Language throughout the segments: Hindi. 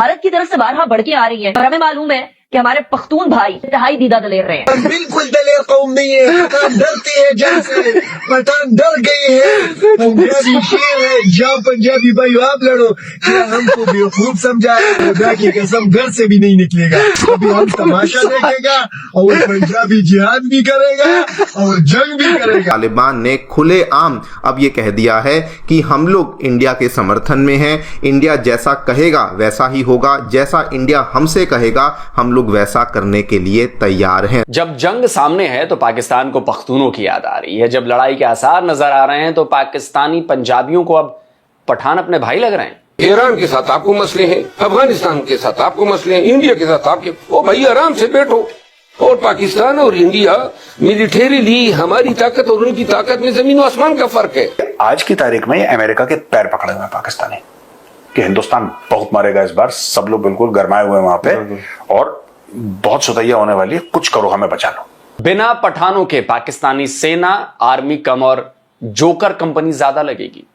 भारत की तरफ से बारहा बढ़ के आ रही है और हमें मालूम है कि हमारे पख्तून भाई इंतहाई दीदा दलेर रहे हैं। बिल्कुल दलेर कौम नहीं है, पठान डरते हैं जंग से, पठान डर गए हैं। पंजाबी शेर है, जाओ पंजाबी भाई आप लड़ो। क्या हमको बेवकूफ समझा है? खुदा की कसम घर से भी नहीं निकलेगा। अभी हम तमाशा देखेगा और पंजाबी जिहाद भी करेगा और जंग भी करेगा। तालिबान ने खुले आम अब ये कह दिया है कि हम लोग इंडिया के समर्थन में हैं, इंडिया जैसा कहेगा वैसा ही होगा, जैसा इंडिया हमसे कहेगा हम लोग वैसा करने के लिए तैयार हैं। जब जंग सामने है तो पाकिस्तान को पख्तूनों की याद आ रही है, जब लड़ाई के आसार नजर आ रहे हैं तो पाकिस्तानी पंजाबियों को अब पठान अपने भाई लग रहे हैं। ईरान के साथ आपको मसले हैं, अफगानिस्तान के साथ आपको मसले हैं, इंडिया के साथ आपके, ओ भाई आराम से बैठो। और पाकिस्तान और इंडिया मिलिटरीली हमारी ताकत और उनकी ताकत में जमीन और आसमान का फर्क है। आज की तारीख में अमेरिका के पैर पकड़े हुए पाकिस्तानी कि हिंदुस्तान बहुत मारेगा इस बार, सब लोग बिल्कुल गरमाए हुए वहां पे और बहुत सुतैया होने वाली है, कुछ करो हमें बचा लो। बिना पठानों के पाकिस्तानी सेना आर्मी कम और जोकर कंपनी ज्यादा लगेगी,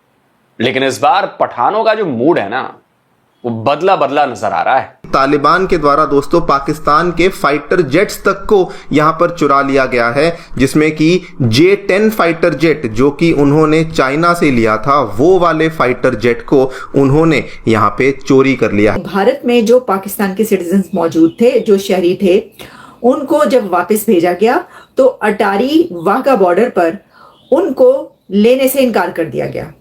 लेकिन इस बार पठानों का जो मूड है ना वो बदला बदला नजर आ रहा है। तालिबान के द्वारा दोस्तों पाकिस्तान के फाइटर जेट्स तक को यहां पर चुरा लिया गया है, जिसमें कि J-10 फाइटर जेट जो कि उन्होंने चाइना से लिया था, वो वाले फाइटर जेट को उन्होंने यहां पे चोरी कर लिया। भारत में जो पाकिस्तान के सिटीजन्स मौजूद थे, जो शहरी थे, उनको जब वापस भेजा गया तो अटारी वाघा बॉर्डर पर उनको लेने से इनकार कर दिया गया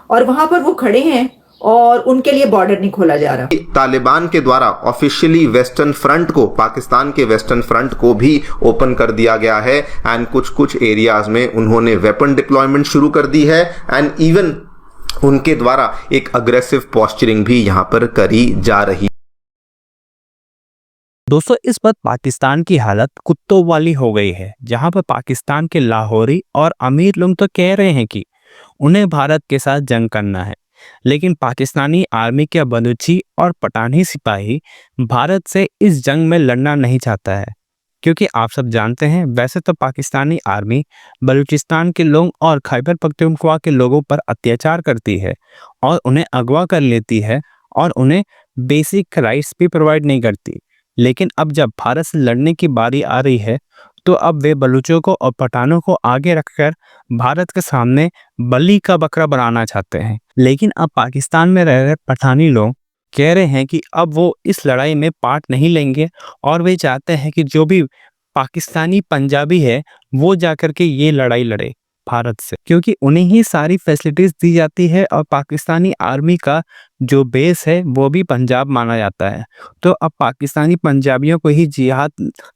और वहां पर वो खड़े हैं और उनके लिए बॉर्डर नहीं खोला जा रहा। तालिबान के द्वारा ऑफिशियली वेस्टर्न फ्रंट को, पाकिस्तान के वेस्टर्न फ्रंट को भी ओपन कर दिया गया है एंड कुछ एरियाज में उन्होंने वेपन डिप्लॉयमेंट शुरू कर दी है एंड इवन उनके द्वारा एक अग्रेसिव पोस्चरिंग भी यहां पर करी जा रही। दोस्तों इस बार पाकिस्तान की हालत कुत्तों वाली हो गई है, जहां पर पाकिस्तान के लाहौरी और अमीर लोग तो कह रहे हैं कि उन्हें भारत के साथ जंग करना है, लेकिन पाकिस्तानी आर्मी के बलूची और पठानी सिपाही भारत से इस जंग में लड़ना नहीं चाहता है, क्योंकि आप सब जानते हैं वैसे तो पाकिस्तानी आर्मी बलूचिस्तान के लोग और खैबर पख्तूनख्वा के लोगों पर अत्याचार करती है और उन्हें अगवा कर लेती है और उन्हें बेसिक राइट्स भी प्रोवाइड नहीं करती। लेकिन अब जब भारत से लड़ने की बारी आ रही है तो अब वे बलूचों को और पठानों को आगे रखकर भारत के सामने बलि का बकरा बनाना चाहते हैं। लेकिन अब पाकिस्तान में रह रहे पठानी लोग कह रहे हैं कि अब वो इस लड़ाई में पार्ट नहीं लेंगे और वे चाहते हैं कि जो भी पाकिस्तानी पंजाबी है वो जाकर के ये लड़ाई लड़े भारत से, क्योंकि उन्हें ही सारी फैसिलिटीज दी जाती है और पाकिस्तानी आर्मी का जो बेस है वो भी पंजाब माना जाता है। तो अब पाकिस्तानी पंजाबियों को ही जिहाद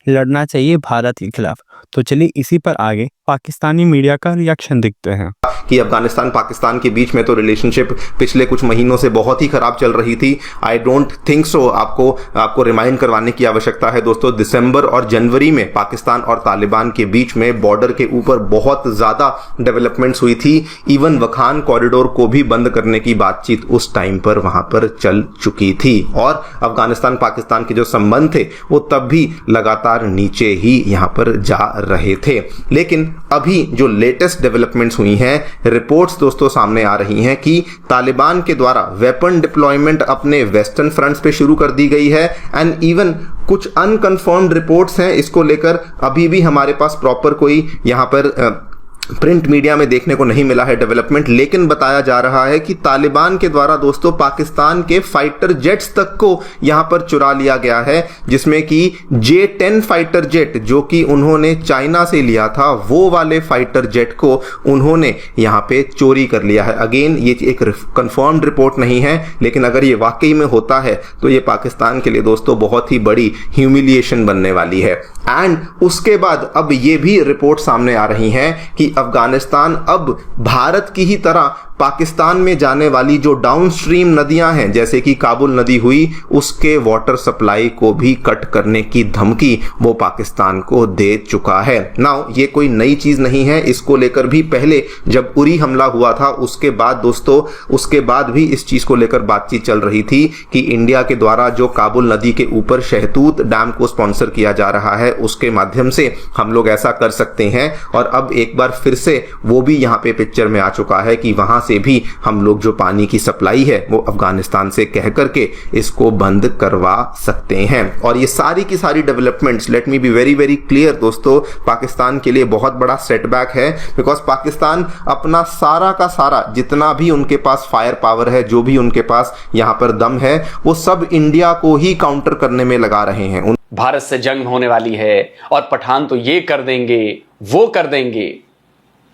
लड़ना चाहिए भारत के खिलाफ। तो चलिए इसी पर आगे पाकिस्तानी मीडिया का रिएक्शन देखते हैं कि अफगानिस्तान पाकिस्तान के बीच में तो रिलेशनशिप पिछले कुछ महीनों से बहुत ही खराब चल रही थी। आई डोंट थिंक सो आपको रिमाइंड करवाने की आवश्यकता है दोस्तों, दिसंबर और जनवरी में पाकिस्तान और तालिबान के बीच में बॉर्डर के ऊपर बहुत ज्यादा डेवलपमेंट्स हुई थी। इवन वखान कॉरिडोर को भी बंद करने की बातचीत उस टाइम पर वहां पर चल चुकी थी और अफगानिस्तान पाकिस्तान के जो संबंध थे वो तब भी लगातार नीचे ही यहां पर जा रहे थे। लेकिन अभी जो लेटेस्ट डेवलपमेंट्स हुई हैं, रिपोर्ट्स दोस्तों सामने आ रही हैं कि तालिबान के द्वारा वेपन डिप्लॉयमेंट अपने वेस्टर्न फ्रंट्स पे शुरू कर दी गई है एंड इवन कुछ अनकन्फर्म्ड रिपोर्ट्स हैं इसको लेकर। अभी भी हमारे पास प्रॉपर कोई यहां पर प्रिंट मीडिया में देखने को नहीं मिला है डेवलपमेंट, लेकिन बताया जा रहा है कि तालिबान के द्वारा दोस्तों पाकिस्तान के फाइटर जेट्स तक को यहां पर चुरा लिया गया है, जिसमें कि J-10 फाइटर जेट जो कि उन्होंने चाइना से लिया था, वो वाले फाइटर जेट को उन्होंने यहां पे चोरी कर लिया है। अगेन ये एक कंफर्म्ड रिपोर्ट नहीं है, लेकिन अगर ये वाकई में होता है तो ये पाकिस्तान के लिए दोस्तों बहुत ही बड़ी ह्यूमिलिएशन बनने वाली है। एंड उसके बाद अब ये भी रिपोर्ट सामने आ रही हैं कि अफगानिस्तान अब भारत की ही तरह पाकिस्तान में जाने वाली जो डाउनस्ट्रीम नदियां हैं जैसे कि काबुल नदी हुई, उसके वाटर सप्लाई को भी कट करने की धमकी वो पाकिस्तान को दे चुका है। नाउ ये कोई नई चीज नहीं है, इसको लेकर भी पहले जब उरी हमला हुआ था उसके बाद दोस्तों उसके बाद भी इस चीज को लेकर बातचीत चल रही थी कि इंडिया के द्वारा जो काबुल नदी के ऊपर शहतूत डैम को स्पॉन्सर किया जा रहा है उसके माध्यम से हम लोग ऐसा कर सकते हैं। और अब एक बार फिर से वो भी यहाँ पे पिक्चर में आ चुका है कि वहां से से भी हम लोग जो पानी की सप्लाई है वो अफगानिस्तान से कह करके इसको बंद करवा सकते हैं। और ये सारी की सारी developments, let me be very very clear दोस्तों, पाकिस्तान के लिए बहुत बड़ा सेटबैक है। बिकॉज पाकिस्तान अपना सारा का सारा जितना भी उनके पास फायर पावर है, जो भी उनके पास यहाँ पर दम है, वो सब इंडिया को ही काउंटर करने में लगा रहे हैं। भारत से जंग होने वाली है और पठान तो ये कर देंगे वो कर देंगे,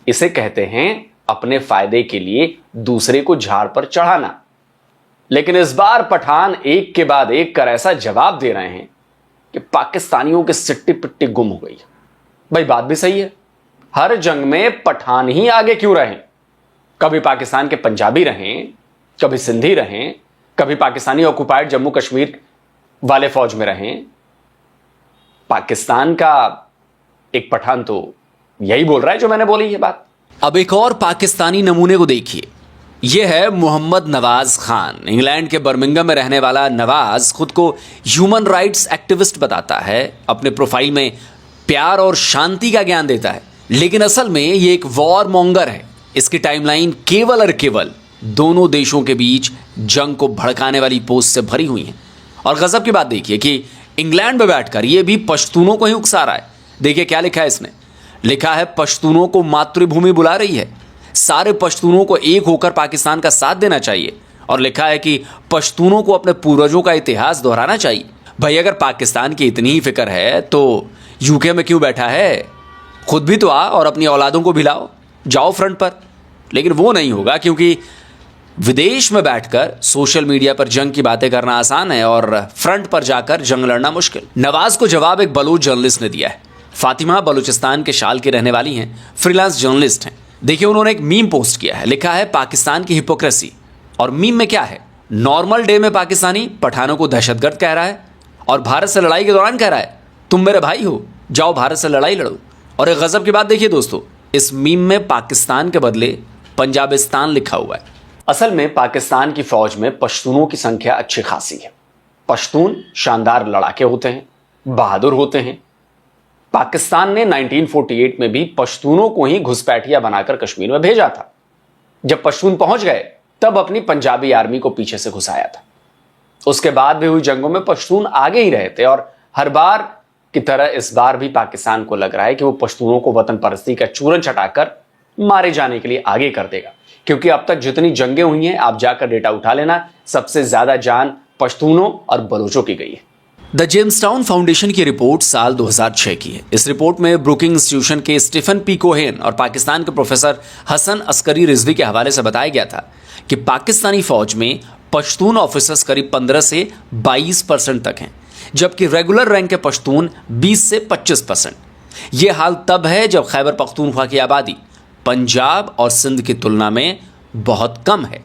इसे कहते हैं अपने फायदे के लिए दूसरे को झाड़ पर चढ़ाना। लेकिन इस बार पठान एक के बाद एक कर ऐसा जवाब दे रहे हैं कि पाकिस्तानियों की सिट्टी पिट्टी गुम हो गई है। भाई बात भी सही है, हर जंग में पठान ही आगे क्यों रहें? कभी पाकिस्तान के पंजाबी रहें, कभी सिंधी रहें, कभी पाकिस्तानी ऑक्युपाइड जम्मू कश्मीर वाले फौज में रहें, पाकिस्तान का एक पठान तो यही बोल रहा है जो मैंने बोली ये बात। अब एक और पाकिस्तानी नमूने को देखिए, यह है मोहम्मद नवाज खान। इंग्लैंड के बर्मिंघम में रहने वाला नवाज खुद को ह्यूमन राइट्स एक्टिविस्ट बताता है, अपने प्रोफाइल में प्यार और शांति का ज्ञान देता है, लेकिन असल में यह एक वॉर मॉन्गर है। इसकी टाइमलाइन केवल और केवल दोनों देशों के बीच जंग को भड़काने वाली पोस्ट से भरी हुई है। और गजब की बात देखिए कि इंग्लैंड में बैठकर यह भी पश्तूनों को ही उकसा रहा है। देखिए क्या लिखा है इसने, लिखा है पश्तूनों को मातृभूमि बुला रही है, सारे पश्तूनों को एक होकर पाकिस्तान का साथ देना चाहिए, और लिखा है कि पश्तूनों को अपने पूर्वजों का इतिहास दोहराना चाहिए। भाई अगर पाकिस्तान की इतनी ही फिक्र है तो यूके में क्यों बैठा है? खुद भी तो आ और अपनी औलादों को भी लाओ, जाओ फ्रंट पर। लेकिन वो नहीं होगा, क्योंकि विदेश में बैठकर सोशल मीडिया पर जंग की बातें करना आसान है और फ्रंट पर जाकर जंग लड़ना मुश्किल। नवाज को जवाब एक बलूच जर्नलिस्ट ने दिया है। फातिमा बलूचिस्तान के शाल की रहने वाली हैं, फ्रीलांस जर्नलिस्ट हैं। देखिए उन्होंने एक मीम पोस्ट किया है, लिखा है पाकिस्तान की हिपोक्रेसी। और मीम में क्या है, नॉर्मल डे में पाकिस्तानी पठानों को दहशतगर्द कह रहा है और भारत से लड़ाई के दौरान कह रहा है तुम मेरे भाई हो, जाओ भारत से लड़ाई लड़ो। और एक गजब की बात देखिए दोस्तों, इस मीम में पाकिस्तान के बदले पंजाबिस्तान लिखा हुआ है। असल में पाकिस्तान की फौज में पश्तूनों की संख्या अच्छी खासी है। पश्तून शानदार लड़ाके होते हैं, बहादुर होते हैं। पाकिस्तान ने 1948 में भी पश्तूनों को ही घुसपैठिया बनाकर कश्मीर में भेजा था। जब पश्तून पहुंच गए तब अपनी पंजाबी आर्मी को पीछे से घुसाया था। उसके बाद भी हुई जंगों में पश्तून आगे ही रहे थे और हर बार की तरह इस बार भी पाकिस्तान को लग रहा है कि वो पश्तूनों को वतन परस्ती का चूरन चटाकर मारे जाने के लिए आगे कर देगा। क्योंकि अब तक जितनी जंगें हुई हैं, आप जाकर डेटा उठा लेना, सबसे ज्यादा जान पश्तूनों और बलूचों की गई है। द जेम्सटाउन फाउंडेशन की रिपोर्ट साल 2006 की है। इस रिपोर्ट में ब्रुकिंग इंस्टीट्यूशन के स्टीफन पी कोहेन और पाकिस्तान के प्रोफेसर हसन अस्करी रिजवी के हवाले से बताया गया था कि पाकिस्तानी फौज में पश्तून ऑफिसर्स करीब 15 से 22% तक हैं, जबकि रेगुलर रैंक के पश्तून 20 से 25%। यह हाल तब है जब खैबर पख्तूनख्वा की आबादी पंजाब और सिंध की तुलना में बहुत कम है।